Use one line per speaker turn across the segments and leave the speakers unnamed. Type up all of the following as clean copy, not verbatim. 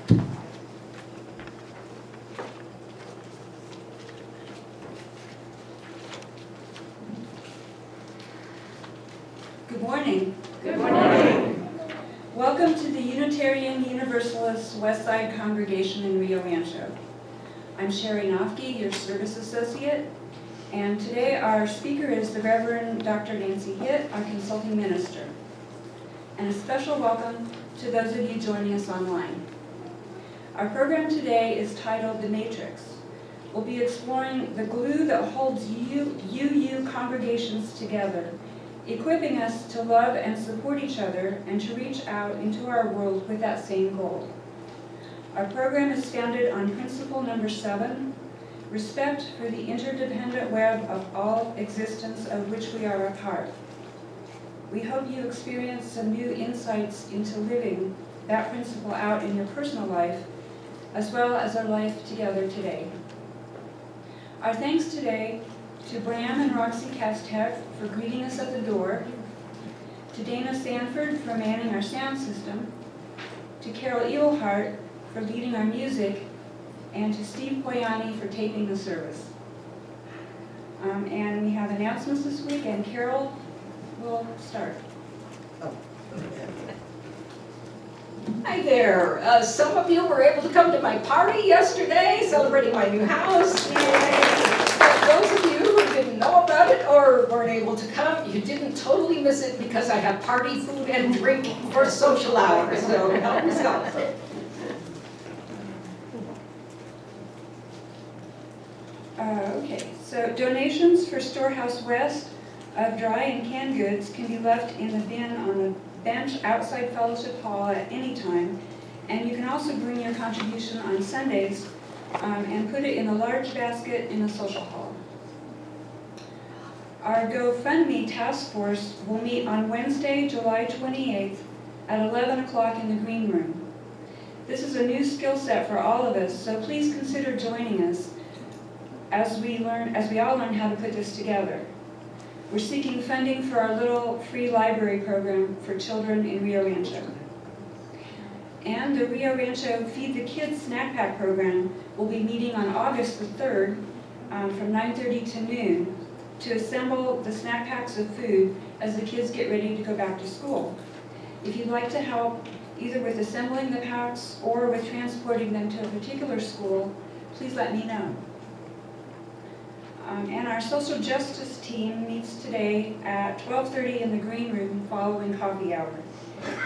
Good morning.
Good morning.
Welcome to the Unitarian Universalist Westside Congregation in Rio Rancho. I'm Sherry Nofke, your service associate, and today our speaker is the Reverend Dr. Nancy Hitt, our consulting minister. And a special welcome to those of you joining us online. Our program today is titled The Matrix. We'll be exploring the glue that holds UU congregations together, equipping us to love and support each other and to reach out into our world with that same goal. Our program is founded on principle number 7, respect for the interdependent web of all existence of which we are a part. We hope you experience some new insights into living that principle out in your personal life, as well as our life together today. Our thanks today to Bram and Roxy Kastek for greeting us at the door, to Dana Sanford for manning our sound system, to Carol Eilhart for leading our music, and to Steve Poyani for taping the service. And we have announcements this week, and Carol will start.
Hi there. Some of you were able to come to my party yesterday, celebrating my new house. But those of you who didn't know about it or weren't able to come, you didn't totally miss it because I have party food and drink for social hours, so help yourself.
Okay, so donations for Storehouse West of dry and canned goods can be left in the bin on the bench outside Fellowship Hall at any time, and you can also bring your contribution on Sundays and put it in a large basket in the social hall. Our GoFundMe task force will meet on Wednesday, July 28th at 11 o'clock in the green room. This is a new skill set for all of us, so please consider joining us as we all learn how to put this together. We're seeking funding for our little free library program for children in Rio Rancho. And the Rio Rancho Feed the Kids Snack Pack program will be meeting on August the 3rd from 9:30 to noon to assemble the snack packs of food as the kids get ready to go back to school. If you'd like to help either with assembling the packs or with transporting them to a particular school, please let me know. And our social justice team meets today at 12:30 in the green room following coffee hour.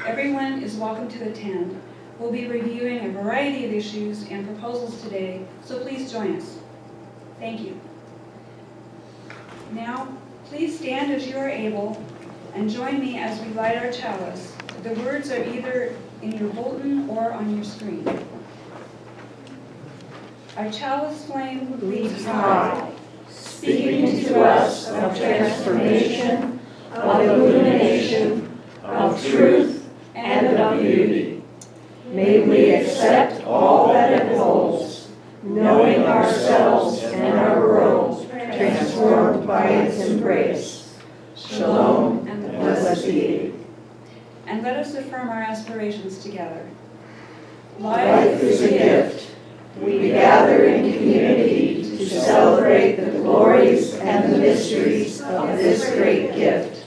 Everyone is welcome to attend. We'll be reviewing a variety of issues and proposals today, so please join us. Thank you. Now, please stand as you are able and join me as we light our chalice. The words are either in your bulletin or on your screen. Our chalice flame leaps high,
speaking to us of transformation, of illumination, of truth, and of beauty. May we accept all that it holds, knowing ourselves and our world transformed by its embrace. Shalom and blessed be.
And let us affirm our aspirations together.
Life is a gift. We gather in community to celebrate the glories and the mysteries of this great gift.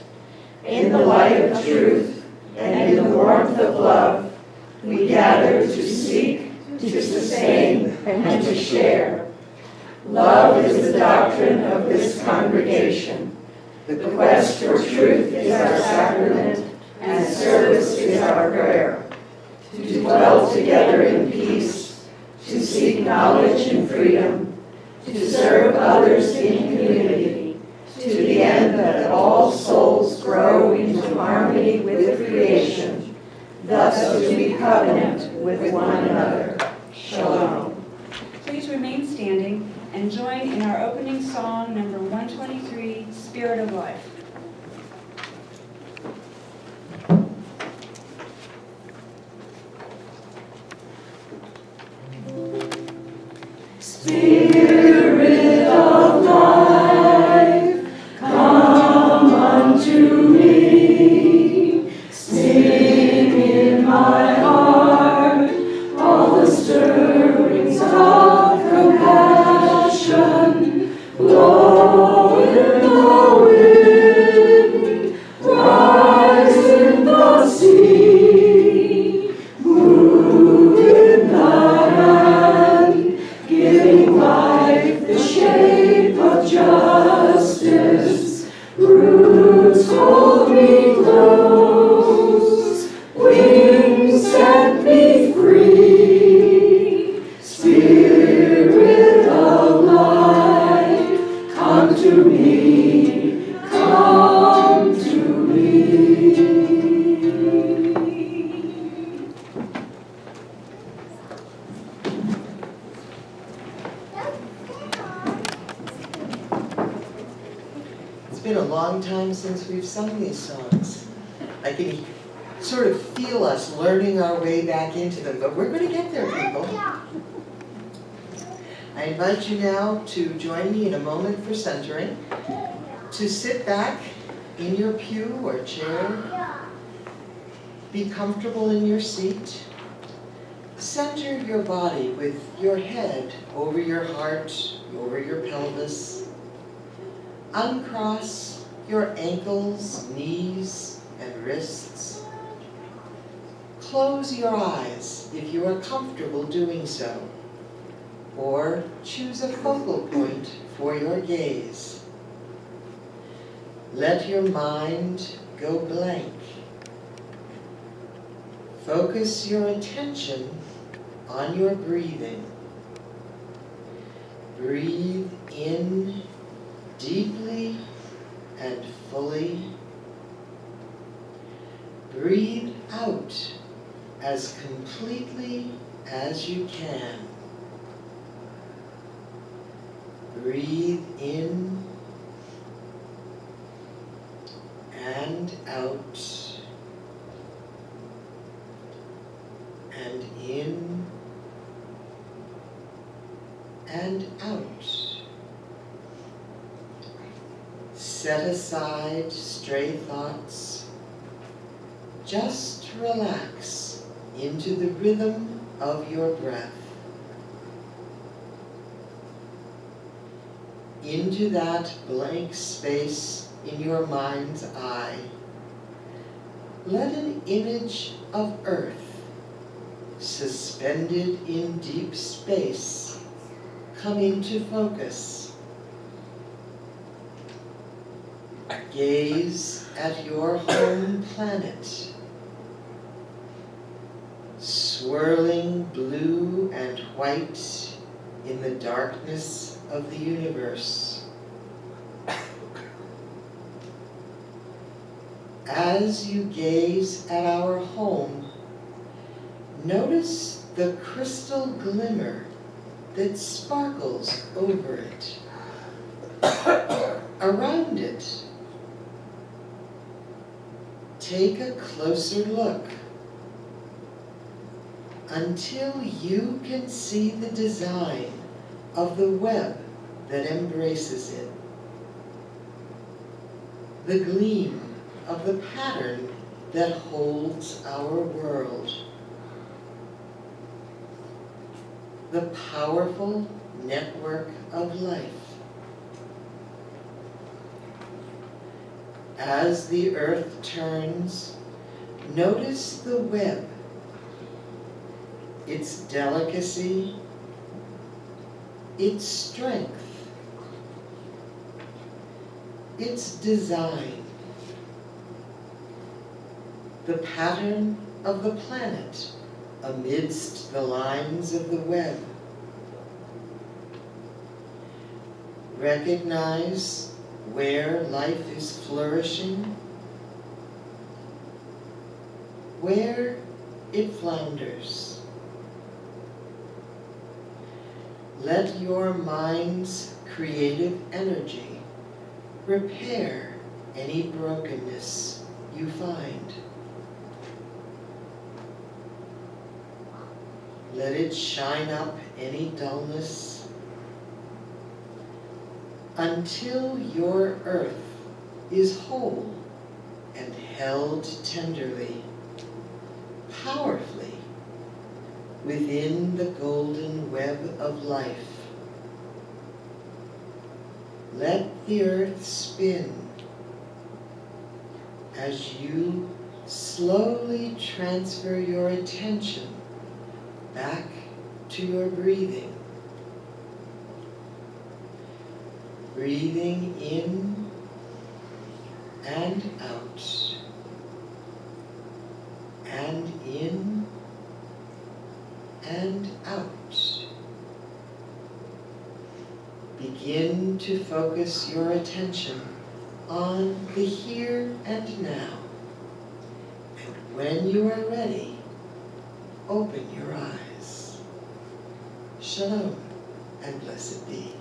In the light of truth and in the warmth of love, we gather to seek, to sustain, and to share. Love is the doctrine of this congregation. The quest for truth is our sacrament, and service is our prayer. To dwell together in peace, to seek knowledge and freedom, to serve others in community, to the end that all souls grow into harmony with creation, thus to be covenant with one another. Shalom.
Please remain standing and join in our opening song, number 123, Spirit of Life.
Spirit of life, come unto me. Sing in my heart all the
long time since we've sung these songs. I can sort of feel us learning our way back into them, but we're going to get there, people. I invite you now to join me in a moment for centering, to sit back in your pew or chair, be comfortable in your seat, center your body with your head over your heart, over your pelvis, uncross your ankles, knees, and wrists. Close your eyes if you are comfortable doing so, or choose a focal point for your gaze. Let your mind go blank. Focus your attention on your breathing. Breathe in deeply and fully. Breathe out as completely as you can. Breathe in and out, and in and out. Set aside stray thoughts. Just relax into the rhythm of your breath. Into that blank space in your mind's eye, let an image of Earth, suspended in deep space, come into focus. Gaze at your home planet, swirling blue and white in the darkness of the universe. As you gaze at our home, notice the crystal glimmer that sparkles over it, around it. Take a closer look until you can see the design of the web that embraces it, the gleam of the pattern that holds our world, the powerful network of life. As the earth turns, notice the web, its delicacy, its strength, its design, the pattern of the planet amidst the lines of the web. Recognize where life is flourishing, where it flounders. Let your mind's creative energy repair any brokenness you find. Let it shine up any dullness until your earth is whole and held tenderly, powerfully, within the golden web of life. Let the earth spin as you slowly transfer your attention back to your breathing. Breathing in and out, and in and out. Begin to focus your attention on the here and now. And when you are ready, open your eyes. Shalom and blessed be.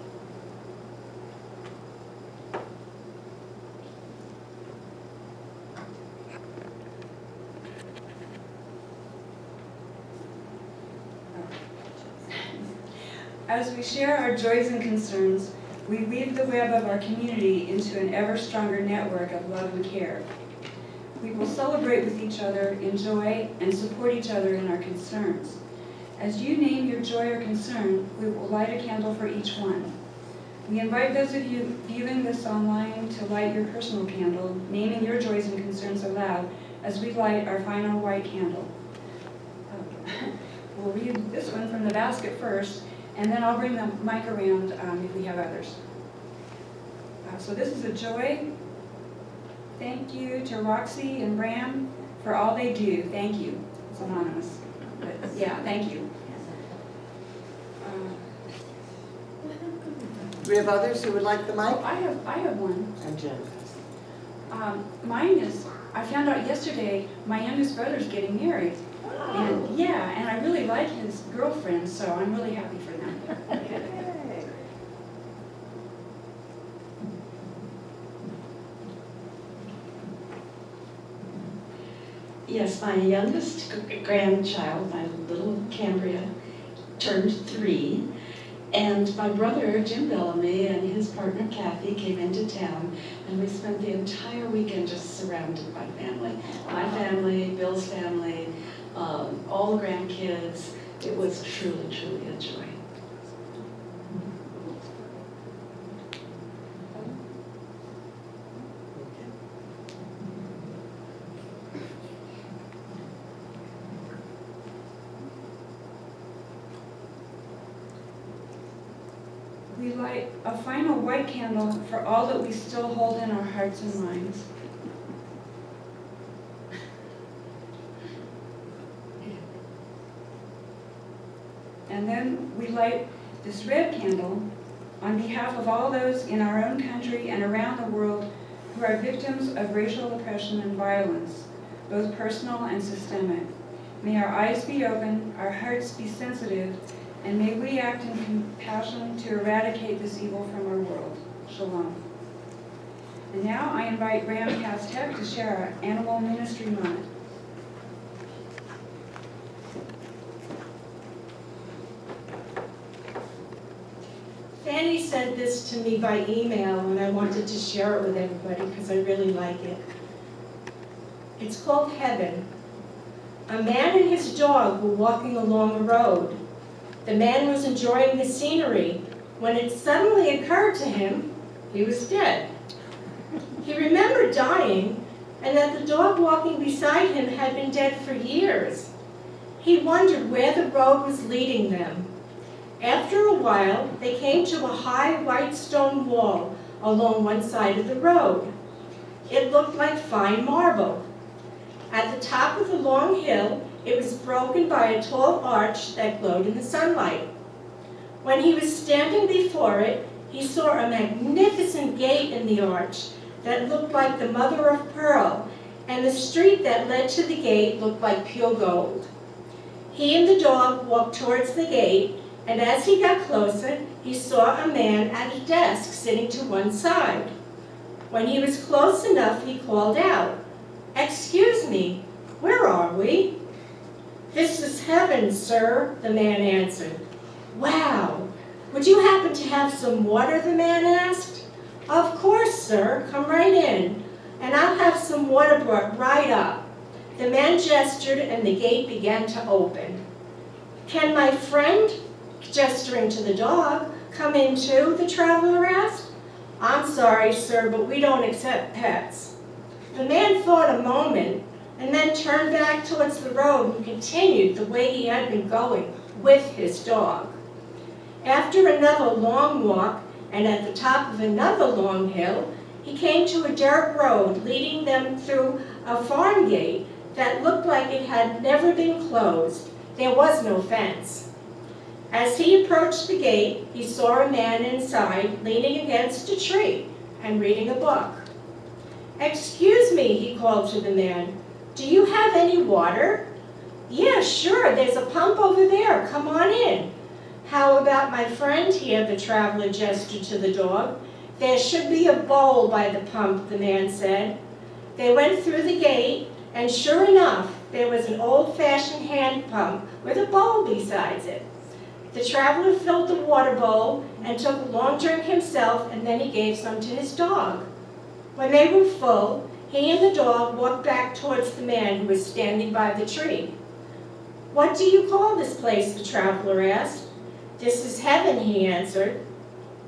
As we share our joys and concerns, we weave the web of our community into an ever stronger network of love and care. We will celebrate with each other, enjoy, and support each other in our concerns. As you name your joy or concern, we will light a candle for each one. We invite those of you viewing this online to light your personal candle, naming your joys and concerns aloud as we light our final white candle. We'll read this one from the basket first, and then I'll bring the mic around if we have others. So this is a joy. Thank you to Roxy and Bram for all they do. Thank you. It's anonymous. But yeah, thank you.
Do we have others who would like the mic?
I have one.
And Jen.
Mine is, I found out yesterday my youngest brother's getting married. And yeah, and I really like his girlfriend, so I'm really happy for them.
Yes, my youngest grandchild, my little Cambria, turned 3. And my brother, Jim Bellamy, and his partner, Kathy, came into town, and we spent the entire weekend just surrounded by family. My family, Bill's family, all the grandkids. It was truly, truly a joy.
We light a final white candle for all that we still hold in our hearts and minds. And then we light this red candle on behalf of all those in our own country and around the world who are victims of racial oppression and violence, both personal and systemic. May our eyes be open, our hearts be sensitive, and may we act in compassion to eradicate this evil from our world. Shalom. And now I invite Bram Kastek to share our Animal Ministry Month.
Fanny sent this to me by email, and I wanted to share it with everybody because I really like it. It's called Heaven. A man and his dog were walking along a road. The man was enjoying the scenery when it suddenly occurred to him he was dead. He remembered dying and that the dog walking beside him had been dead for years. He wondered where the road was leading them. After a while, they came to a high white stone wall along one side of the road. It looked like fine marble. At the top of the long hill, it was broken by a tall arch that glowed in the sunlight. When he was standing before it, he saw a magnificent gate in the arch that looked like the mother of pearl, and the street that led to the gate looked like pure gold. He and the dog walked towards the gate, and as he got closer, he saw a man at a desk sitting to one side. When he was close enough, he called out, "Excuse me, where are we?" "This is heaven, sir," the man answered. "Wow, would you happen to have some water?" the man asked. "Of course, sir, come right in, and I'll have some water brought right up." The man gestured and the gate began to open. "Can my friend," gesturing to the dog, "come in too?" the traveler asked. "I'm sorry, sir, but we don't accept pets." The man thought a moment and then turned back towards the road and continued the way he had been going with his dog. After another long walk and at the top of another long hill, he came to a dirt road leading them through a farm gate that looked like it had never been closed. There was no fence. As he approached the gate, he saw a man inside leaning against a tree and reading a book. "Excuse me," he called to the man, "do you have any water?" "Yeah, sure, there's a pump over there, come on in." "How about my friend here?" the traveler gestured to the dog. "There should be a bowl by the pump," the man said. They went through the gate, and sure enough, there was an old-fashioned hand pump with a bowl beside it. The traveler filled the water bowl and took a long drink himself, and then he gave some to his dog. When they were full, he and the dog walked back towards the man who was standing by the tree. "What do you call this place?" the traveler asked. "This is heaven," he answered.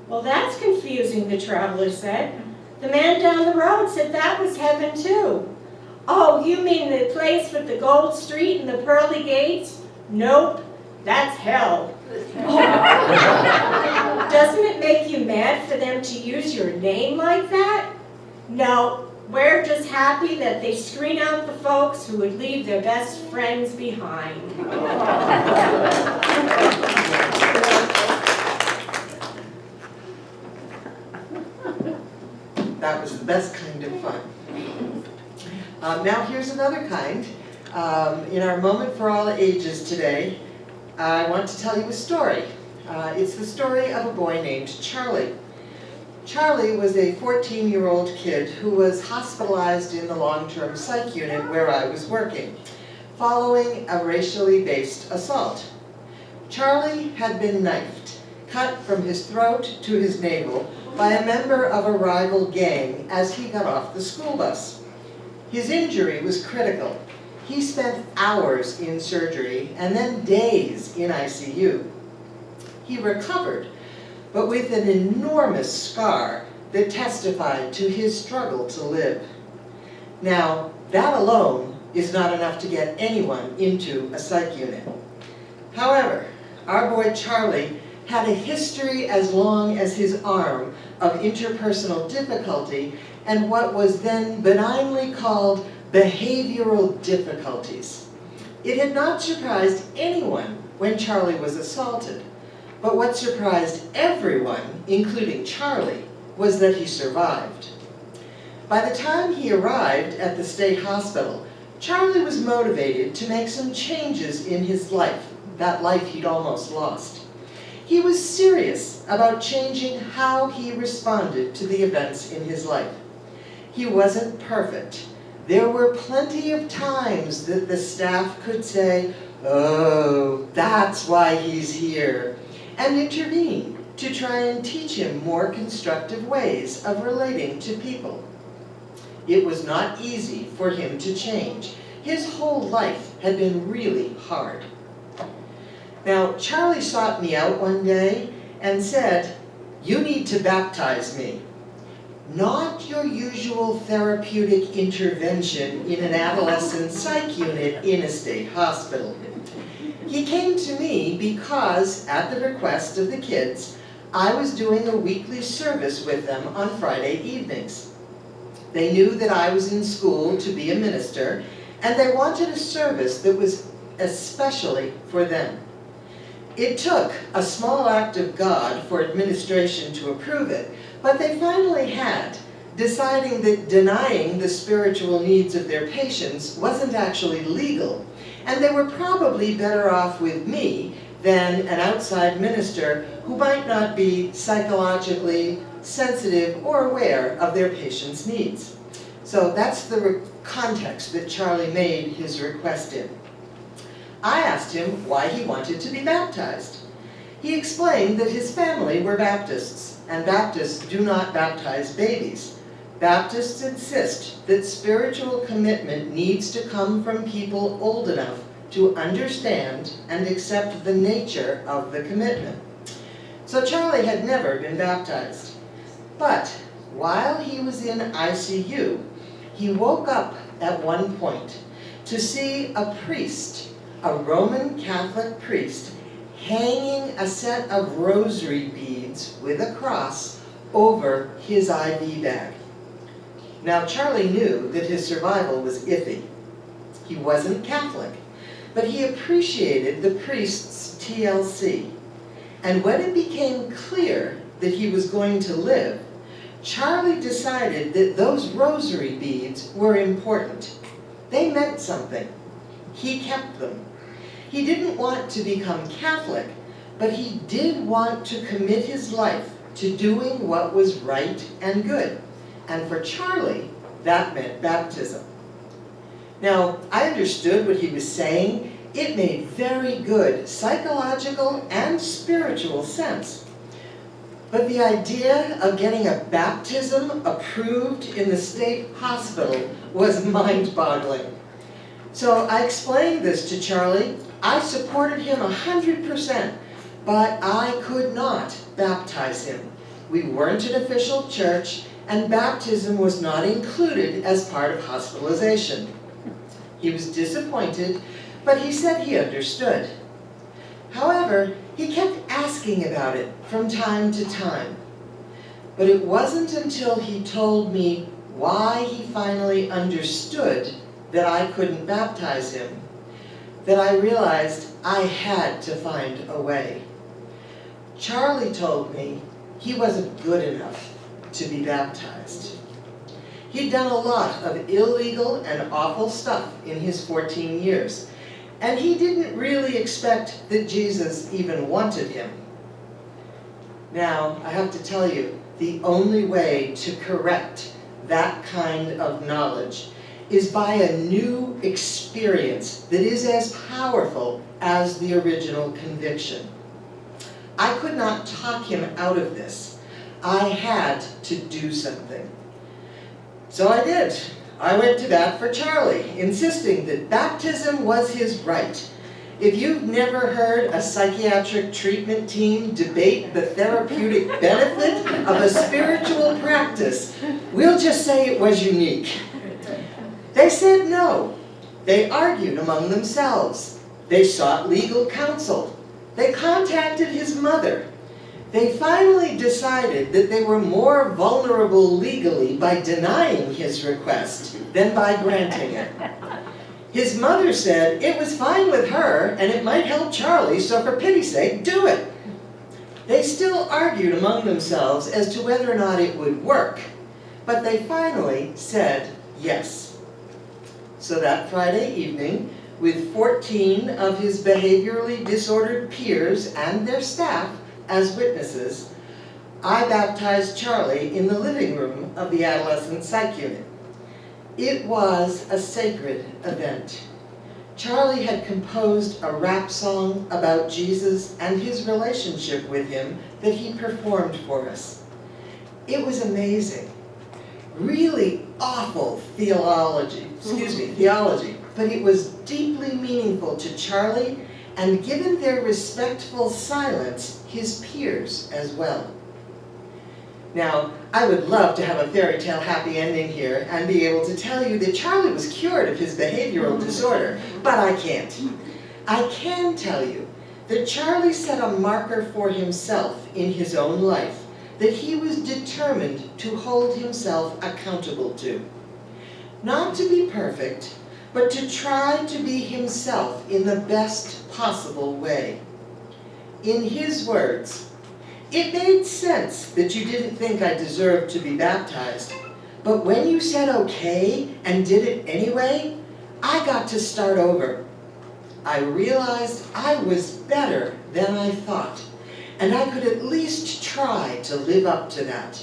"Well, that's confusing," the traveler said. "The man down the road said that was heaven too." "Oh, you mean the place with the gold street and the pearly gates?" "Nope, that's hell." "Doesn't it make you mad for them to use your name like that?" "No, we're just happy that they screen out the folks who would leave their best friends behind."
That was the best kind of fun. Now here's another kind. In our Moment for All Ages today, I want to tell you a story. It's the story of a boy named Charlie. Charlie was a 14-year-old kid who was hospitalized in the long-term psych unit where I was working, following a racially based assault. Charlie had been knifed, cut from his throat to his navel by a member of a rival gang as he got off the school bus. His injury was critical. He spent hours in surgery and then days in ICU. He recovered, but with an enormous scar that testified to his struggle to live. Now, that alone is not enough to get anyone into a psych unit. However, our boy Charlie had a history as long as his arm of interpersonal difficulty and what was then benignly called behavioral difficulties. It had not surprised anyone when Charlie was assaulted, but what surprised everyone, including Charlie, was that he survived. By the time he arrived at the state hospital, Charlie was motivated to make some changes in his life, that life he'd almost lost. He was serious about changing how he responded to the events in his life. He wasn't perfect. There were plenty of times that the staff could say, "Oh, that's why he's here," and intervene to try and teach him more constructive ways of relating to people. It was not easy for him to change. His whole life had been really hard. Now, Charlie sought me out one day and said, "You need to baptize me. Not your usual therapeutic intervention in an adolescent psych unit in a state hospital." He came to me because, at the request of the kids, I was doing a weekly service with them on Friday evenings. They knew that I was in school to be a minister, and they wanted a service that was especially for them. It took a small act of God for administration to approve it, but they finally had, deciding that denying the spiritual needs of their patients wasn't actually legal, and they were probably better off with me than an outside minister who might not be psychologically sensitive or aware of their patients' needs. So that's the context that Charlie made his request in. I asked him why he wanted to be baptized. He explained that his family were Baptists, and Baptists do not baptize babies. Baptists insist that spiritual commitment needs to come from people old enough to understand and accept the nature of the commitment. So Charlie had never been baptized. But while he was in ICU, he woke up at one point to see a priest, a Roman Catholic priest, hanging a set of rosary beads with a cross over his IV bag. Now, Charlie knew that his survival was iffy. He wasn't Catholic, but he appreciated the priest's TLC. And when it became clear that he was going to live, Charlie decided that those rosary beads were important. They meant something. He kept them. He didn't want to become Catholic, but he did want to commit his life to doing what was right and good. And for Charlie, that meant baptism. Now, I understood what he was saying, It made very good psychological and spiritual sense. But the idea of getting a baptism approved in the state hospital was mind-boggling. So I explained this to Charlie. I supported him 100%, but I could not baptize him. We weren't an official church, and baptism was not included as part of hospitalization. He was disappointed, but he said he understood. However, he kept asking about it from time to time. But it wasn't until he told me why he finally understood that I couldn't baptize him that I realized I had to find a way. Charlie told me he wasn't good enough to be baptized. He'd done a lot of illegal and awful stuff in his 14 years, and he didn't really expect that Jesus even wanted him. Now, I have to tell you, the only way to correct that kind of knowledge is by a new experience that is as powerful as the original conviction. I could not talk him out of this. I had to do something. So I did. I went to bat for Charlie, insisting that baptism was his right. If you've never heard a psychiatric treatment team debate the therapeutic benefit of a spiritual practice, we'll just say it was unique. They said no. They argued among themselves. They sought legal counsel. They contacted his mother. They finally decided that they were more vulnerable legally by denying his request than by granting it. His mother said it was fine with her and it might help Charlie, so for pity's sake, do it. They still argued among themselves as to whether or not it would work, but they finally said yes. So that Friday evening, with 14 of his behaviorally disordered peers and their staff as witnesses, I baptized Charlie in the living room of the adolescent psych unit. It was a sacred event. Charlie had composed a rap song about Jesus and his relationship with him that he performed for us. It was amazing. Really awful theology, but it was deeply meaningful to Charlie, and given their respectful silence, his peers as well. Now, I would love to have a fairy tale happy ending here and be able to tell you that Charlie was cured of his behavioral disorder, but I can't. I can tell you that Charlie set a marker for himself in his own life that he was determined to hold himself accountable to. Not to be perfect, but to try to be himself in the best possible way. In his words, "It made sense that you didn't think I deserved to be baptized, but when you said okay and did it anyway, I got to start over. I realized I was better than I thought, and I could at least try to live up to that."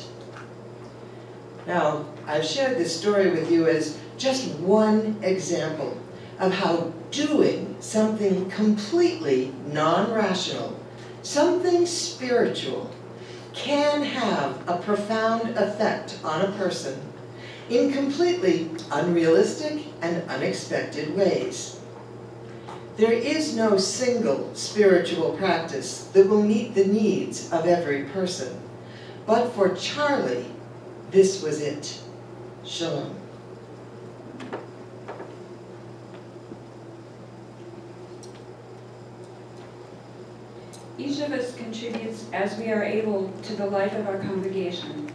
Now, I've shared this story with you as just one example of how doing something completely non-rational, something spiritual, can have a profound effect on a person in completely unrealistic and unexpected ways. There is no single spiritual practice that will meet the needs of every person. But for Charlie, this was it. Shalom.
Each of us contributes as we are able to the life of our congregation.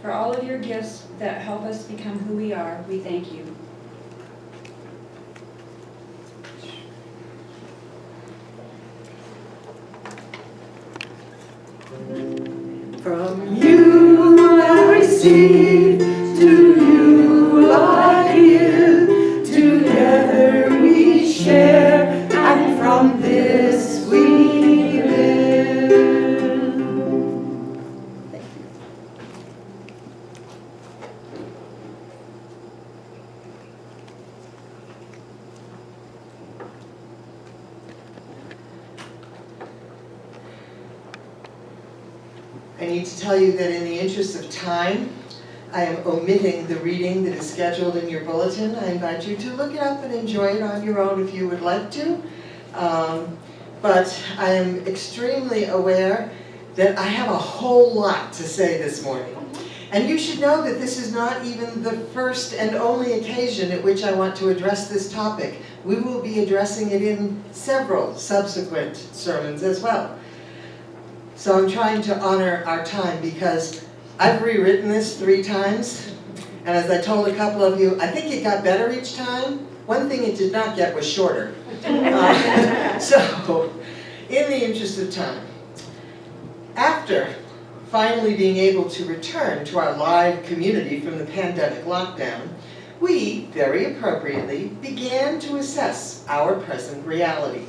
For all of your gifts that help us become who we are, we thank you.
From you I receive, to you I give, together we share, and from this we live.
I need to tell you that in the interest of time, I am omitting the reading that is scheduled in your bulletin. I invite you to look it up and enjoy it on your own if you would like to. But I am extremely aware that I have a whole lot to say this morning. And you should know that this is not even the first and only occasion at which I want to address this topic. We will be addressing it in several subsequent sermons as well. So I'm trying to honor our time because I've rewritten this 3 times. And as I told a couple of you, I think it got better each time. One thing it did not get was shorter. So, in the interest of time, after finally being able to return to our live community from the pandemic lockdown, we, very appropriately, began to assess our present reality.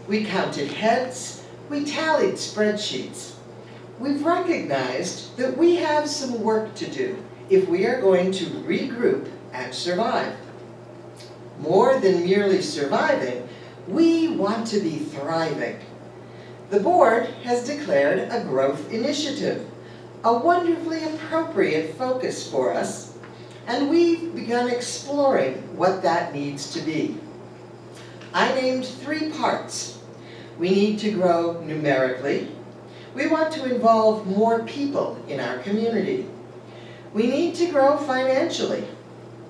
We counted heads, we tallied spreadsheets. We've recognized that we have some work to do if we are going to regroup and survive. More than merely surviving, we want to be thriving. The board has declared a growth initiative, a wonderfully appropriate focus for us, and we've begun exploring what that needs to be. I named 3 parts. We need to grow numerically. We want to involve more people in our community. We need to grow financially.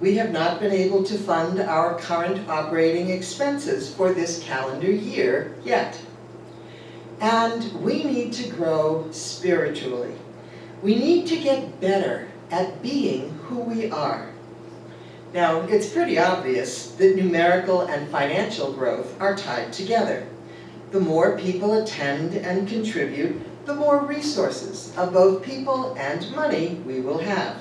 We have not been able to fund our current operating expenses for this calendar year yet. And we need to grow spiritually. We need to get better at being who we are. Now, it's pretty obvious that numerical and financial growth are tied together. The more people attend and contribute, the more resources of both people and money we will have.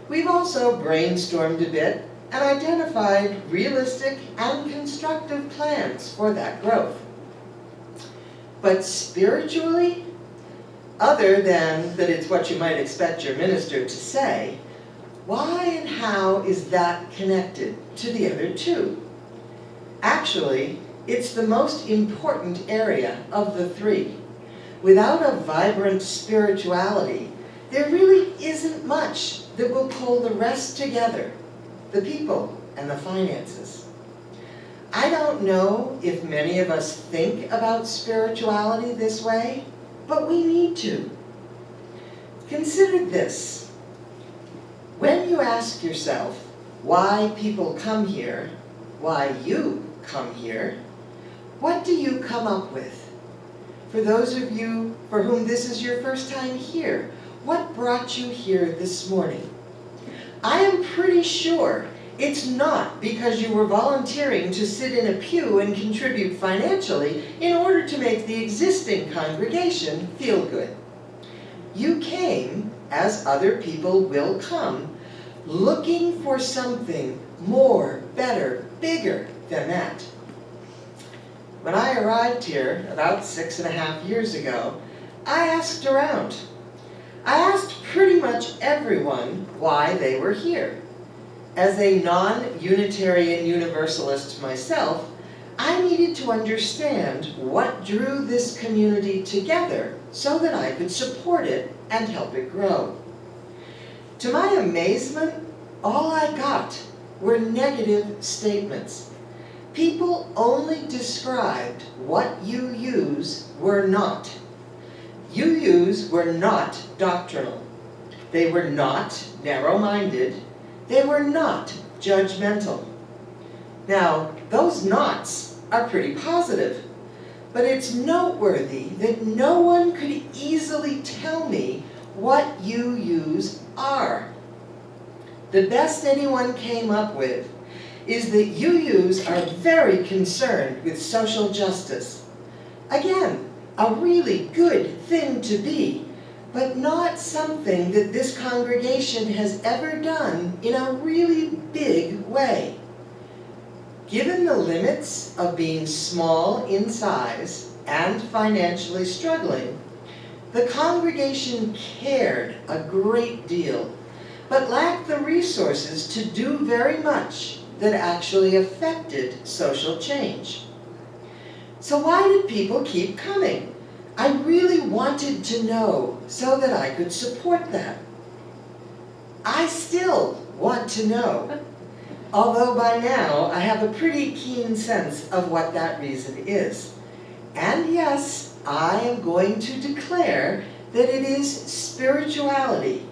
We've also brainstormed a bit and identified realistic and constructive plans for that growth. But spiritually, other than that it's what you might expect your minister to say, why and how is that connected to the other 2? Actually, it's the most important area of the 3. Without a vibrant spirituality, there really isn't much that will pull the rest together, the people and the finances. I don't know if many of us think about spirituality this way, but we need to. Consider this. When you ask yourself why people come here, why you come here, what do you come up with? For those of you for whom this is your first time here, what brought you here this morning? I am pretty sure it's not because you were volunteering to sit in a pew and contribute financially in order to make the existing congregation feel good. You came, as other people will come, looking for something more, better, bigger than that. When I arrived here about 6.5 years ago, I asked around. I asked pretty much everyone why they were here. As a non-Unitarian Universalist myself, I needed to understand what drew this community together so that I could support it and help it grow. To my amazement, all I got were negative statements. People only described what UUs were not. UUs were not doctrinal. They were not narrow-minded. They were not judgmental. Now, those nots are pretty positive, but it's noteworthy that no one could easily tell me what UUs are. The best anyone came up with is that UUs are very concerned with social justice. Again, a really good thing to be, but not something that this congregation has ever done in a really big way. Given the limits of being small in size and financially struggling, the congregation cared a great deal, but lacked the resources to do very much that actually affected social change. So why did people keep coming? I really wanted to know so that I could support that. I still want to know, although by now I have a pretty keen sense of what that reason is. And yes, I am going to declare that it is spirituality,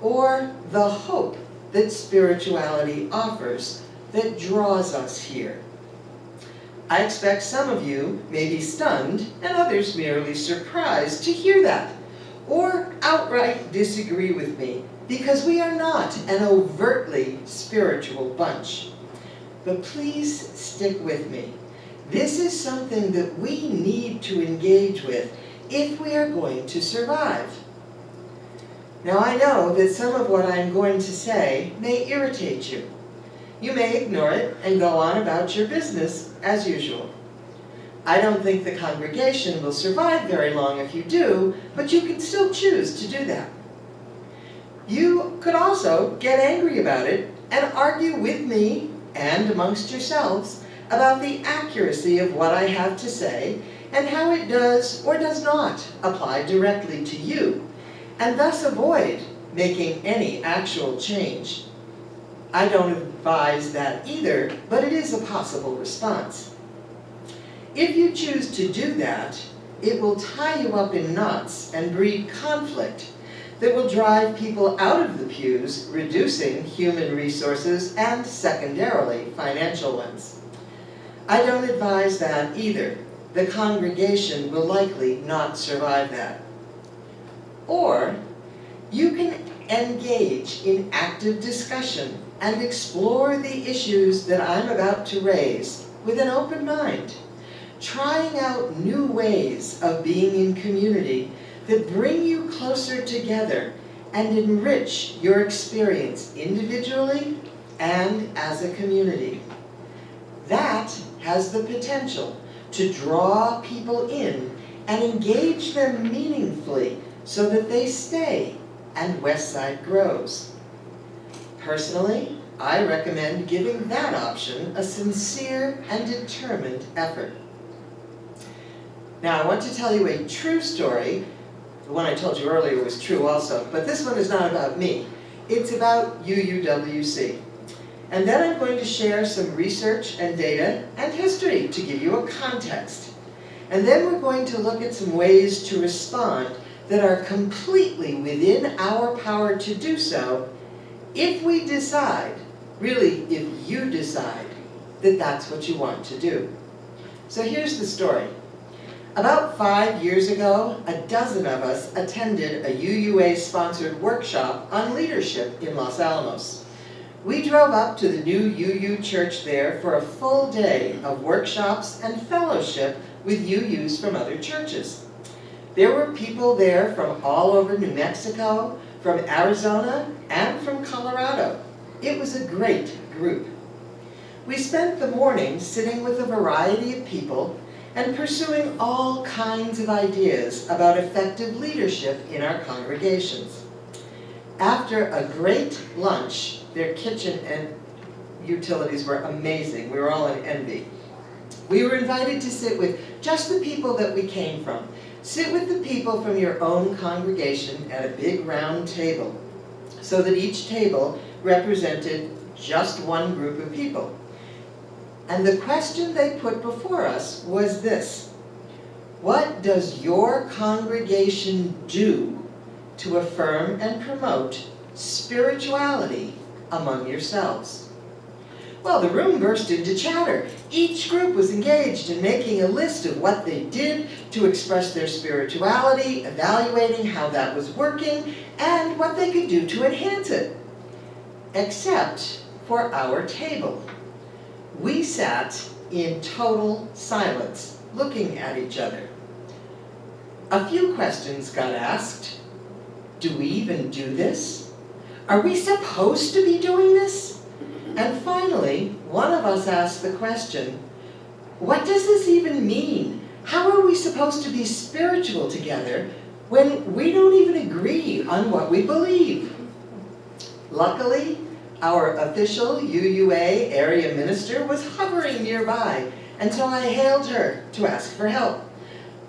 or the hope that spirituality offers, that draws us here. I expect some of you may be stunned and others merely surprised to hear that, or outright disagree with me, because we are not an overtly spiritual bunch. But please stick with me. This is something that we need to engage with if we are going to survive. Now I know that some of what I'm going to say may irritate you. You may ignore it and go on about your business as usual. I don't think the congregation will survive very long if you do, but you can still choose to do that. You could also get angry about it and argue with me and amongst yourselves about the accuracy of what I have to say and how it does or does not apply directly to you, and thus avoid making any actual change. I don't advise that either, but it is a possible response. If you choose to do that, it will tie you up in knots and breed conflict that will drive people out of the pews, reducing human resources and, secondarily, financial ones. I don't advise that either. The congregation will likely not survive that. Or, you can engage in active discussion and explore the issues that I'm about to raise with an open mind, trying out new ways of being in community that bring you closer together and enrich your experience individually and as a community. That has the potential to draw people in and engage them meaningfully so that they stay and Westside grows. Personally, I recommend giving that option a sincere and determined effort. Now, I want to tell you a true story. The one I told you earlier was true also, but this one is not about me. It's about UUWC. And then I'm going to share some research and data and history to give you a context. And then we're going to look at some ways to respond that are completely within our power to do so if we decide, really if you decide, that that's what you want to do. So here's the story. About 5 years ago, a dozen of us attended a UUA-sponsored workshop on leadership in Los Alamos. We drove up to the new UU church there for a full day of workshops and fellowship with UUs from other churches. There were people there from all over New Mexico, from Arizona, and from Colorado. It was a great group. We spent the morning sitting with a variety of people and pursuing all kinds of ideas about effective leadership in our congregations. After a great lunch, their kitchen and utilities were amazing. We were all in envy. We were invited to sit with just the people that we came from. Sit with the people from your own congregation at a big round table, so that each table represented just one group of people. And the question they put before us was this: what does your congregation do to affirm and promote spirituality among yourselves? Well, the room burst into chatter. Each group was engaged in making a list of what they did to express their spirituality, evaluating how that was working, and what they could do to enhance it. Except for our table. We sat in total silence, looking at each other. A few questions got asked. Do we even do this? Are we supposed to be doing this? And finally, one of us asked the question, what does this even mean? How are we supposed to be spiritual together when we don't even agree on what we believe? Luckily, our official UUA area minister was hovering nearby, and so I hailed her to ask for help.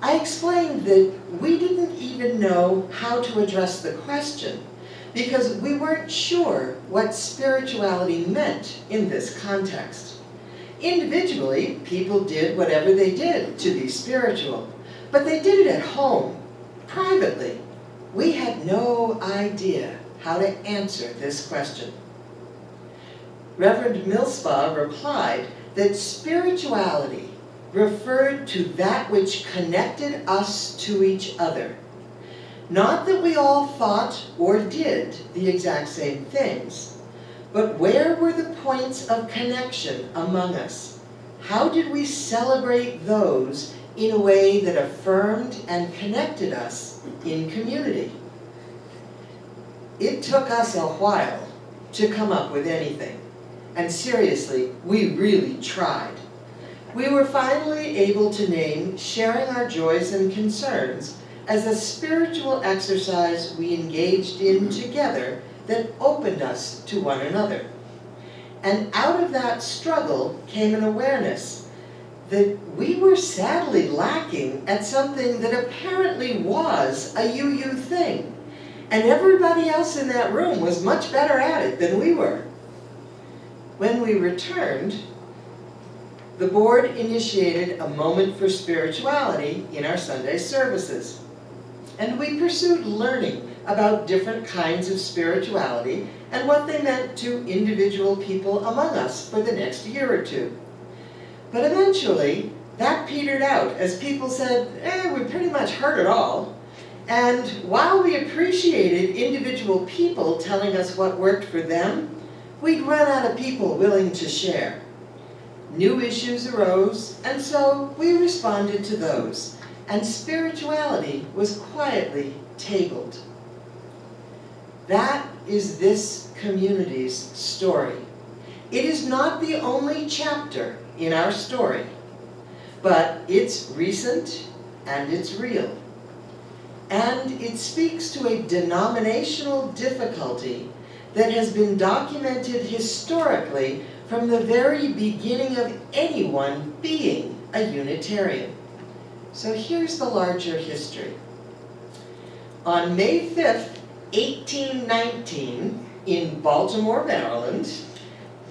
I explained that we didn't even know how to address the question because we weren't sure what spirituality meant in this context. Individually, people did whatever they did to be spiritual, but they did it at home, privately. We had no idea how to answer this question. Reverend Millspaugh replied that spirituality referred to that which connected us to each other. Not that we all thought or did the exact same things, but where were the points of connection among us? How did we celebrate those in a way that affirmed and connected us in community? It took us a while to come up with anything, and seriously, we really tried. We were finally able to name sharing our joys and concerns as a spiritual exercise we engaged in together that opened us to one another. And out of that struggle came an awareness that we were sadly lacking at something that apparently was a UU thing. And everybody else in that room was much better at it than we were. When we returned, the board initiated a moment for spirituality in our Sunday services. And we pursued learning about different kinds of spirituality and what they meant to individual people among us for the next year or two. But eventually, that petered out as people said, we pretty much heard it all. And while we appreciated individual people telling us what worked for them, we'd run out of people willing to share. New issues arose, and so we responded to those, and spirituality was quietly tabled. That is this community's story. It is not the only chapter in our story, but it's recent and it's real. And it speaks to a denominational difficulty that has been documented historically from the very beginning of anyone being a Unitarian. So here's the larger history. On May 5th, 1819, in Baltimore, Maryland,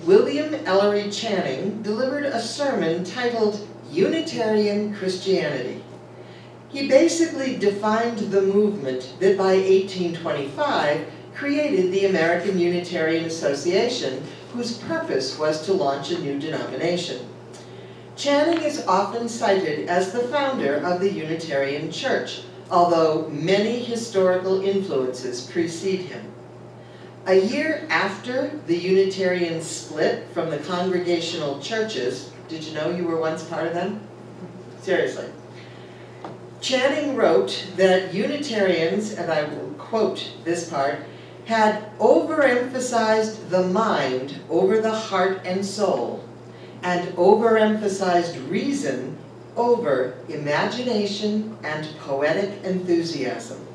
William Ellery Channing delivered a sermon titled Unitarian Christianity. He basically defined the movement that by 1825 created the American Unitarian Association, whose purpose was to launch a new denomination. Channing is often cited as the founder of the Unitarian Church, although many historical influences precede him. A year after the Unitarians split from the congregational churches, did you know you were once part of them? Seriously. Channing wrote that Unitarians, and I will quote this part, had overemphasized the mind over the heart and soul, and overemphasized reason over imagination and poetic enthusiasm.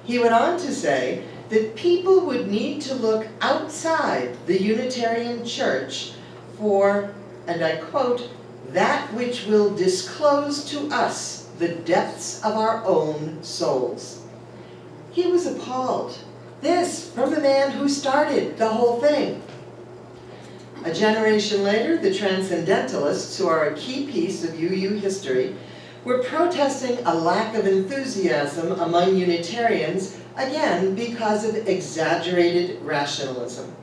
He went on to say that people would need to look outside the Unitarian Church for, and I quote, that which will disclose to us the depths of our own souls. He was appalled. This from the man who started the whole thing. A generation later, the Transcendentalists, who are a key piece of UU history, were protesting a lack of enthusiasm among Unitarians, again because of exaggerated rationalism.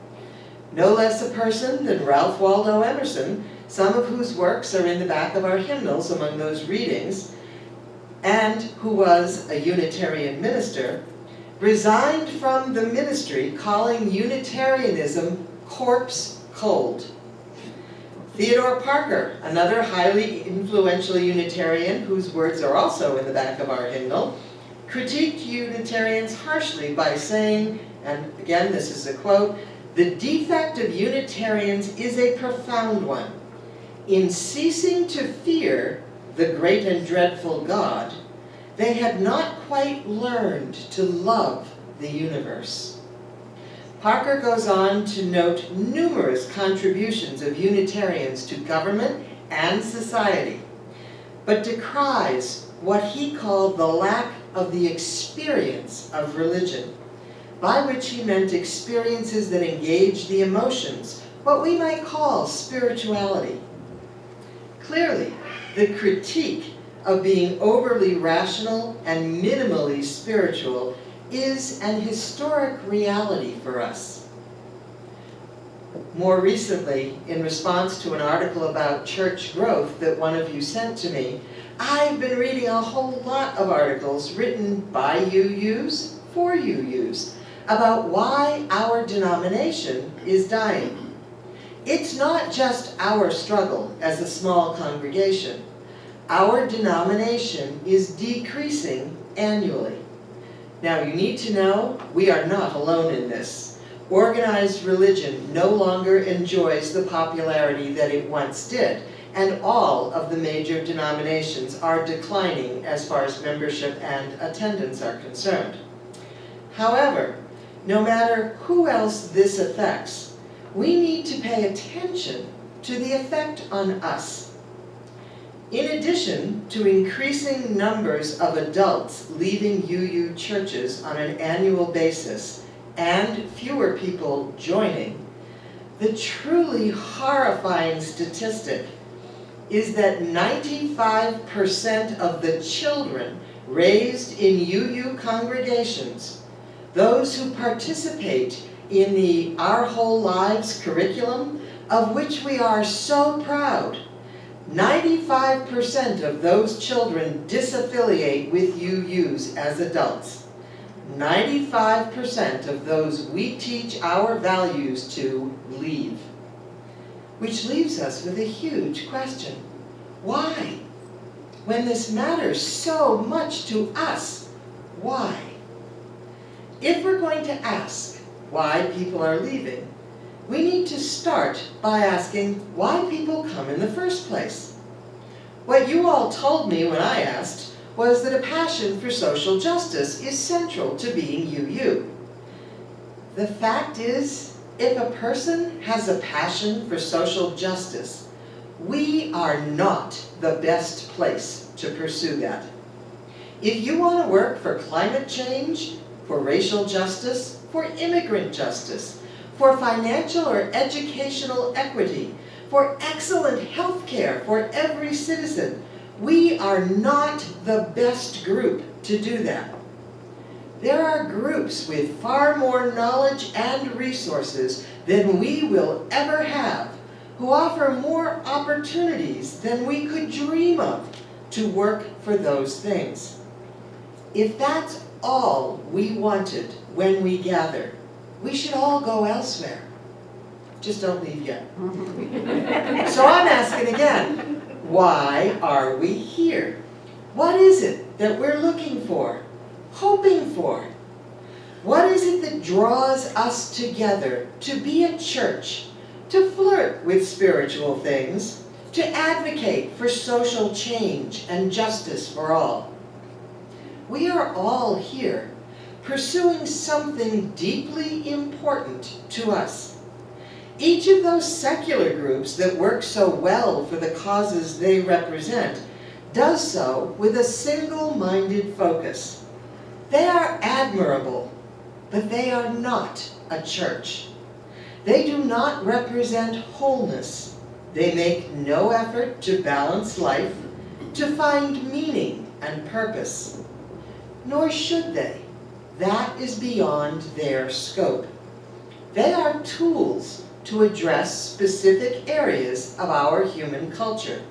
No less a person than Ralph Waldo Emerson, some of whose works are in the back of our hymnals among those readings, and who was a Unitarian minister, resigned from the ministry, calling Unitarianism corpse cold. Theodore Parker, another highly influential Unitarian, whose words are also in the back of our hymnal, critiqued Unitarians harshly by saying, and again this is a quote, "The defect of Unitarians is a profound one. In ceasing to fear the great and dreadful God, they had not quite learned to love the universe." Parker goes on to note numerous contributions of Unitarians to government and society. but decries what he called the lack of the experience of religion, by which he meant experiences that engage the emotions, what we might call spirituality. Clearly, the critique of being overly rational and minimally spiritual is an historic reality for us. More recently, in response to an article about church growth that one of you sent to me, I've been reading a whole lot of articles written by UUs for UUs about why our denomination is dying. It's not just our struggle as a small congregation. Our denomination is decreasing annually. Now, you need to know we are not alone in this. Organized religion no longer enjoys the popularity that it once did, and all of the major denominations are declining as far as membership and attendance are concerned. However, no matter who else this affects, we need to pay attention to the effect on us. In addition to increasing numbers of adults leaving UU churches on an annual basis and fewer people joining, the truly horrifying statistic is that 95% of the children raised in UU congregations, those who participate in the Our Whole Lives curriculum, of which we are so proud, 95% of those children disaffiliate with UUs as adults. 95% of those we teach our values to leave. Which leaves us with a huge question. Why? When this matters so much to us, why? If we're going to ask why people are leaving, we need to start by asking why people come in the first place. What you all told me when I asked was that a passion for social justice is central to being UU. The fact is, if a person has a passion for social justice, we are not the best place to pursue that. If you want to work for climate change, for racial justice, for immigrant justice, for financial or educational equity, for excellent health care for every citizen, we are not the best group to do that. There are groups with far more knowledge and resources than we will ever have, who offer more opportunities than we could dream of to work for those things. If that's all we wanted when we gather, we should all go elsewhere. Just don't leave yet. So I'm asking again, why are we here? What is it that we're looking for, hoping for? What is it that draws us together to be a church, to flirt with spiritual things, to advocate for social change and justice for all? We are all here pursuing something deeply important to us. Each of those secular groups that work so well for the causes they represent does so with a single-minded focus. They are admirable, but they are not a church. They do not represent wholeness. They make no effort to balance life, to find meaning and purpose. Nor should they. That is beyond their scope. They are tools to address specific areas of our human culture.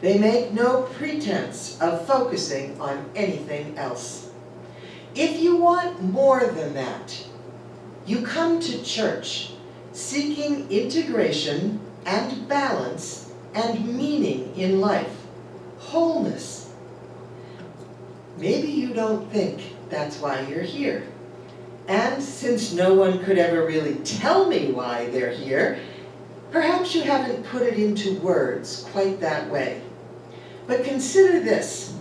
They make no pretense of focusing on anything else. If you want more than that, you come to church seeking integration and balance and meaning in life, wholeness. Maybe you don't think that's why you're here. And since no one could ever really tell me why they're here, perhaps you haven't put it into words quite that way. But consider this.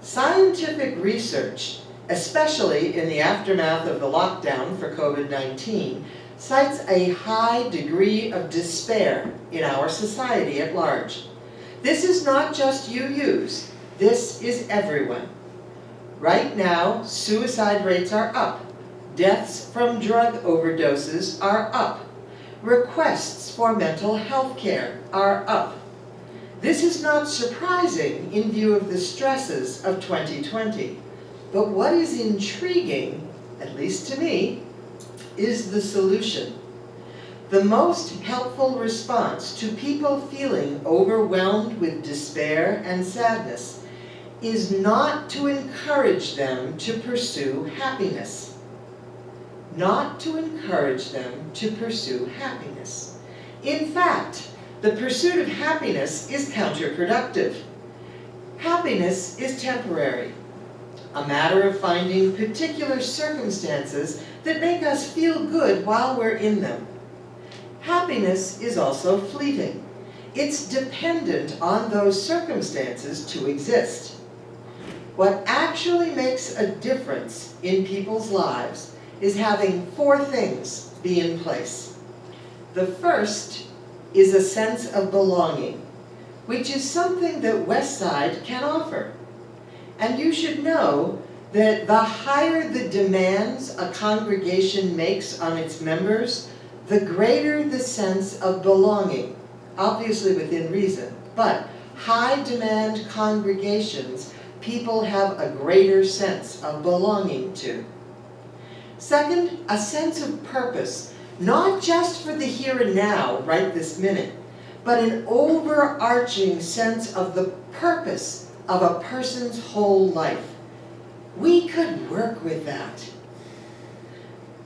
Scientific research, especially in the aftermath of the lockdown for COVID-19, cites a high degree of despair in our society at large. This is not just UUs, this is everyone. Right now, suicide rates are up. Deaths from drug overdoses are up. Requests for mental health care are up. This is not surprising in view of the stresses of 2020. But what is intriguing, at least to me, is the solution. The most helpful response to people feeling overwhelmed with despair and sadness is not to encourage them to pursue happiness. Not to encourage them to pursue happiness. In fact, the pursuit of happiness is counterproductive. Happiness is temporary, a matter of finding particular circumstances that make us feel good while we're in them. Happiness is also fleeting. It's dependent on those circumstances to exist. What actually makes a difference in people's lives is having 4 things be in place. The first is a sense of belonging, which is something that Westside can offer. And you should know that the higher the demands a congregation makes on its members, the greater the sense of belonging, obviously within reason. But high demand congregations, people have a greater sense of belonging to. Second, a sense of purpose, not just for the here and now, right this minute, but an overarching sense of the purpose of a person's whole life. We could work with that.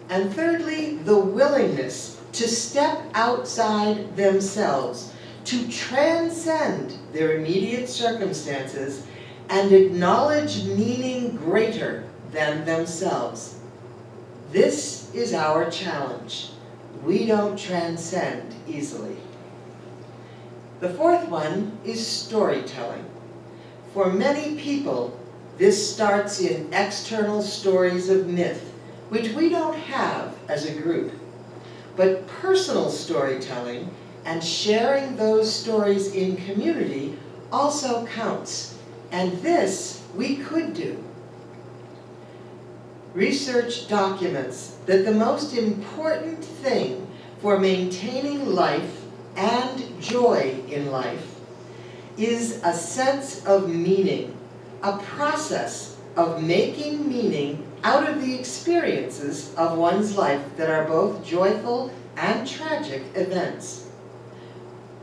And thirdly, the willingness to step outside themselves, to transcend their immediate circumstances and acknowledge meaning greater than themselves. This is our challenge. We don't transcend easily. The fourth one is storytelling. For many people, this starts in external stories of myth, which we don't have as a group. But personal storytelling and sharing those stories in community also counts. And this we could do. Research documents that the most important thing for maintaining life and joy in life is a sense of meaning, a process of making meaning out of the experiences of one's life that are both joyful and tragic events.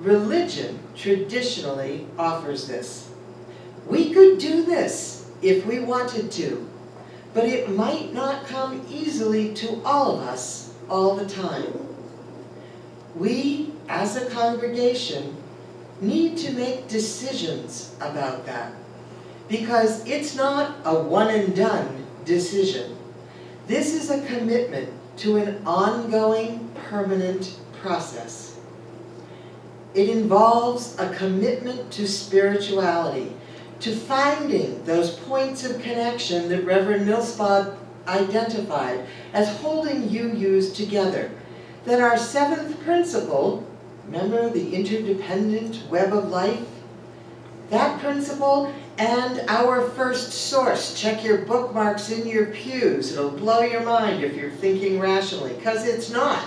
Religion traditionally offers this. We could do this if we wanted to, but it might not come easily to all of us all the time. We, as a congregation, need to make decisions about that, because it's not a one-and-done decision. This is a commitment to an ongoing, permanent process. It involves a commitment to spirituality, to finding those points of connection that Reverend Millspad identified as holding UUs together. That our 7th principle, remember the interdependent web of life? That principle and our first source. Check your bookmarks in your pews. It'll blow your mind if you're thinking rationally, because it's not.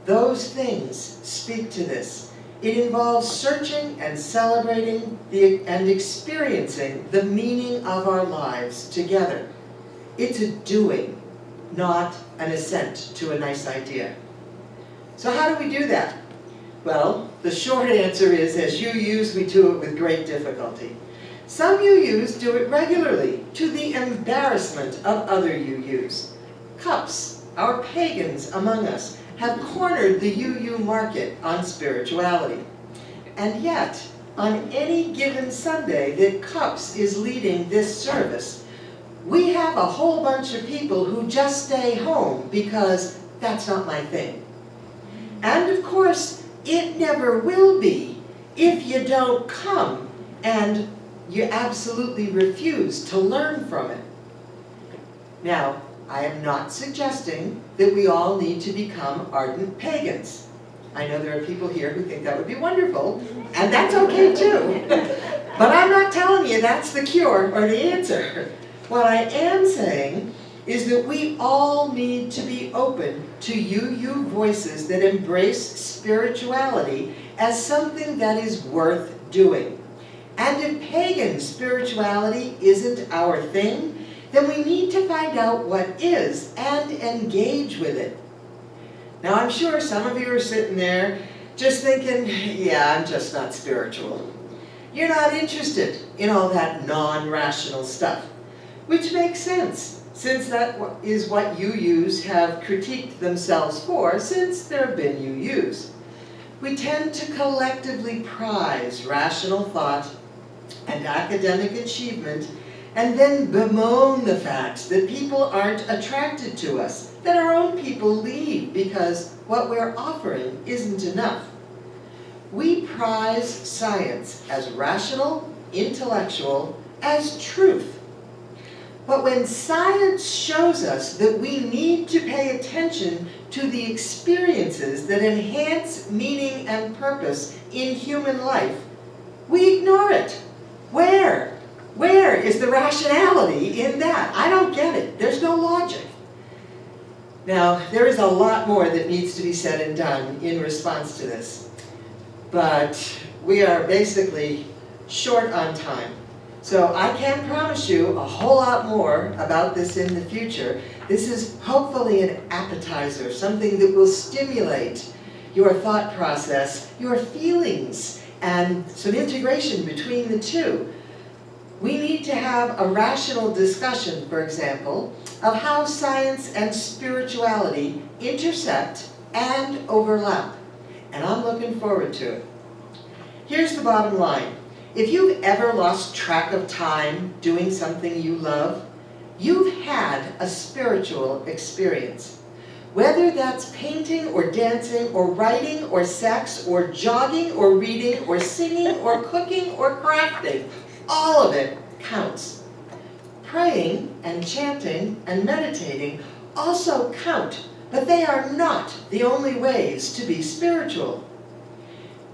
Those things speak to this. It involves searching and celebrating and experiencing the meaning of our lives together. It's a doing, not an assent to a nice idea. So how do we do that? Well, the short answer is, as UUs, we do it with great difficulty. Some UUs do it regularly, to the embarrassment of other UUs. Cups, our pagans among us, have cornered the UU market on spirituality. And yet, on any given Sunday that Cups is leading this service, we have a whole bunch of people who just stay home because that's not my thing. And of course, it never will be if you don't come and you absolutely refuse to learn from it. Now, I am not suggesting that we all need to become ardent pagans. I know there are people here who think that would be wonderful, and that's okay too. But I'm not telling you that's the cure or the answer. What I am saying is that we all need to be open to UU voices that embrace spirituality as something that is worth doing. And if pagan spirituality isn't our thing, then we need to find out what is and engage with it. Now I'm sure some of you are sitting there just thinking, yeah, I'm just not spiritual. You're not interested in all that non-rational stuff, which makes sense, since that is what UUs have critiqued themselves for since there have been UUs. We tend to collectively prize rational thought and academic achievement, and then bemoan the fact that people aren't attracted to us, that our own people leave because what we're offering isn't enough. We prize science as rational, intellectual, as truth. But when science shows us that we need to pay attention to the experiences that enhance meaning and purpose in human life, we ignore it. Where? Where is the rationality in that? I don't get it. There's no logic. Now, there is a lot more that needs to be said and done in response to this. But we are basically short on time. So I can promise you a whole lot more about this in the future. This is hopefully an appetizer, something that will stimulate your thought process, your feelings, and some integration between the two. We need to have a rational discussion, for example, of how science and spirituality intersect and overlap. And I'm looking forward to it. Here's the bottom line. If you've ever lost track of time doing something you love, you've had a spiritual experience. Whether that's painting or dancing or writing or sex or jogging or reading or singing or cooking or crafting, all of it counts. Praying and chanting and meditating also count, but they are not the only ways to be spiritual.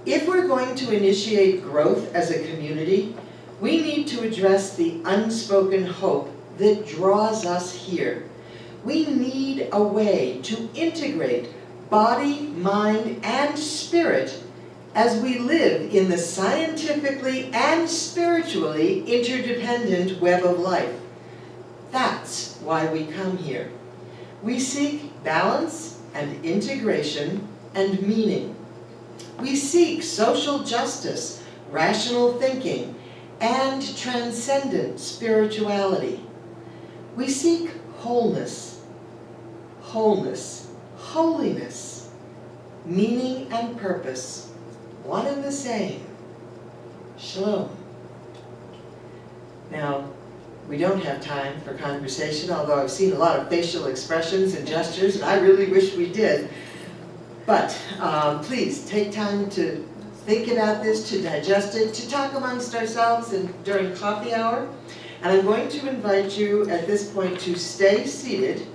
If we're going to initiate growth as a community, we need to address the unspoken hope that draws us here. We need a way to integrate body, mind, and spirit as we live in the scientifically and spiritually interdependent web of life. That's why we come here. We seek balance and integration and meaning. We seek social justice, rational thinking, and transcendent spirituality. We seek wholeness, holiness, meaning and purpose, one and the same. Shalom. Now, we don't have time for conversation, although I've seen a lot of facial expressions and gestures, and I really wish we did. But please take time to think about this, to digest it, to talk amongst ourselves and during coffee hour. And I'm going to invite you at this point to stay seated,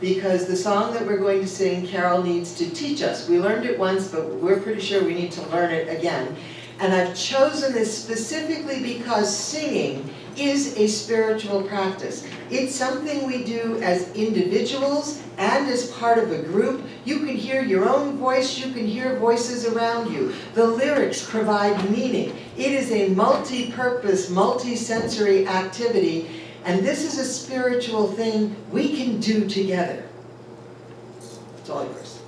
because the song that we're going to sing, Carol needs to teach us. We learned it once, but we're pretty sure we need to learn it again. And I've chosen this specifically because singing is a spiritual practice. It's something we do as individuals and as part of a group. You can hear your own voice, you can hear voices around you. The lyrics provide meaning. It is a multi-purpose, multi-sensory activity, and this is a spiritual thing we can do together. It's all yours.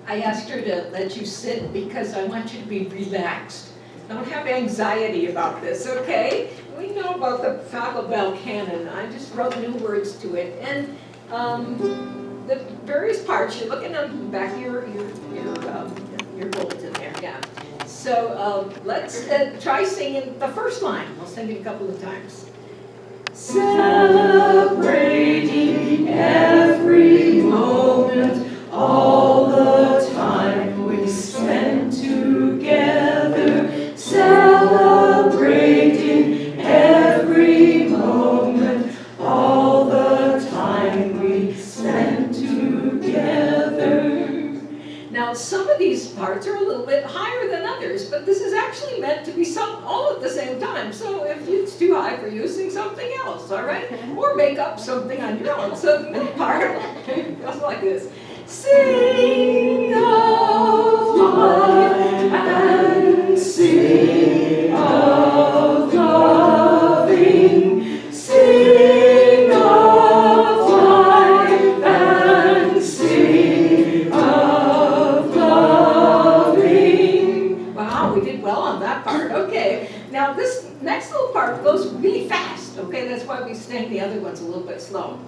I asked her to let you sit because I want you to be relaxed. Don't have anxiety about this, okay? We know about the Falco Bell Canon. I just wrote new words to it. And the various parts, you're looking on the back of your bulletin there, yeah. So let's try singing the first line. I'll sing it a couple of times.
Celebrating every moment, all the time we spend together, celebrating every moment, all the time we
little bit higher than others, but this is actually meant to be sung all at the same time. So if it's too high for you, sing something else, all right? Or make up something on your own. So the middle part goes like this. Sing of life and sing of loving, sing of life and sing of loving. Wow, we did well on that part. Okay, now this next little part goes really fast. Okay, that's why we sing the other ones a little bit slow.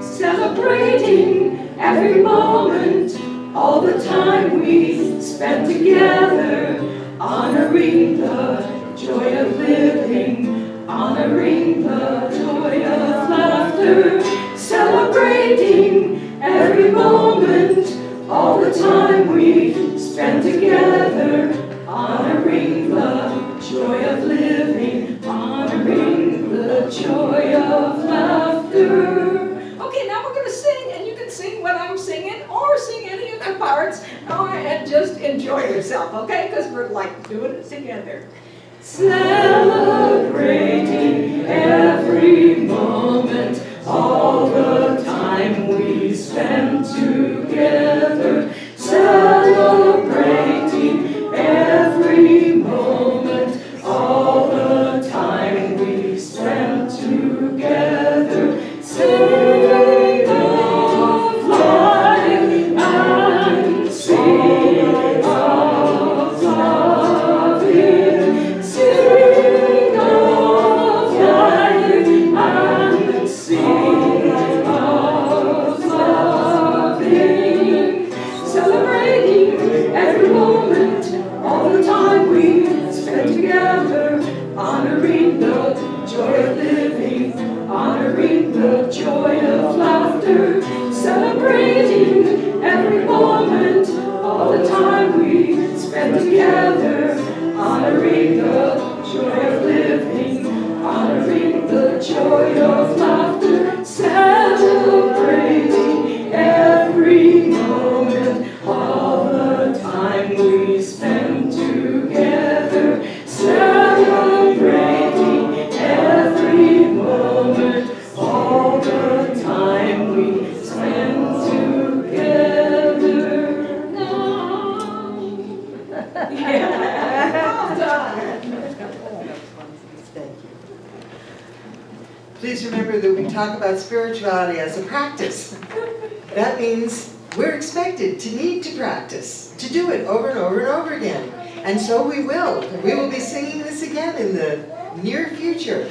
Celebrating every moment, all the time we spent together, honoring the joy of living, honoring the joy of laughter, celebrating every moment, all the time we spent together, honoring the joy of living, honoring the joy of laughter. Okay, now we're going to sing, and you can sing what I'm singing, or sing any of the parts, and just enjoy yourself, okay? Because we're like doing it together. Celebrating every moment, all the time we spend together. Celebrating every moment, all the time we spend together. Sing of life and sing of loving, sing of life and sing of loving, celebrating every moment, all the time we spend together, honoring the joy of living, honoring the joy of laughter, celebrating every moment, all the time we spend together, honoring the joy of living, honoring the joy of laughter, celebrating every moment, all the time we spend together, celebrating every moment, all the time we spend together now. Yeah. Well done.
Thank you. Please remember that we talk about spirituality as a practice. That means we're expected to need to practice, to do it over and over and over again. And so we will. We will be singing this again in the near future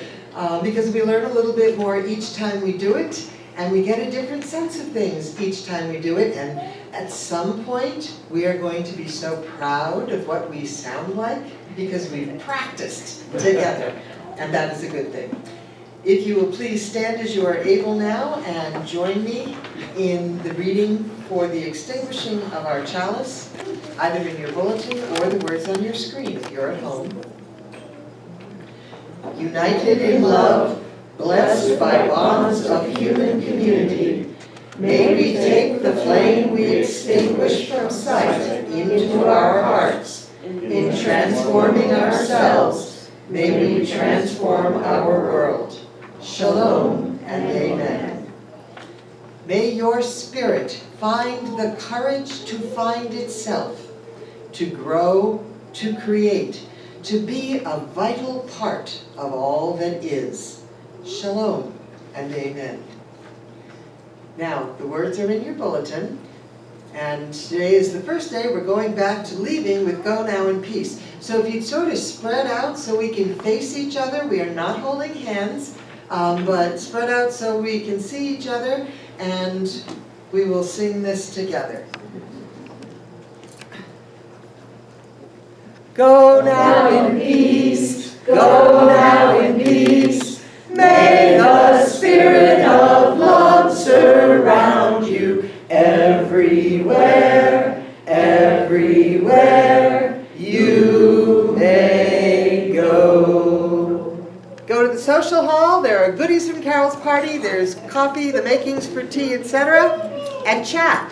because we learn a little bit more each time we do it, and we get a different sense of things each time we do it. And at some point, we are going to be so proud of what we sound like because we've practiced together, and that is a good thing. If you will please stand as you are able now and join me in the reading for the extinguishing of our chalice, either in your bulletin or the words on your screen if you're at home. United in love, blessed by bonds of human community, may we take the flame we extinguish from sight into our hearts. In transforming ourselves, may we transform our world. Shalom and amen. May your spirit find the courage to find itself, to grow, to create, to be a vital part of all that is. Shalom and amen. Now, the words are in your bulletin, and today is the first day we're going back to leaving with Go Now in Peace. So if you'd sort of spread out so we can face each other, we are not holding hands, but spread out so we can see each other, and we will sing this together. Go now in peace, go now in peace. May the spirit of love surround you everywhere, everywhere you may go. Go to the social hall. There are goodies from Carol's party. There's coffee, the makings for tea, etc. And chat.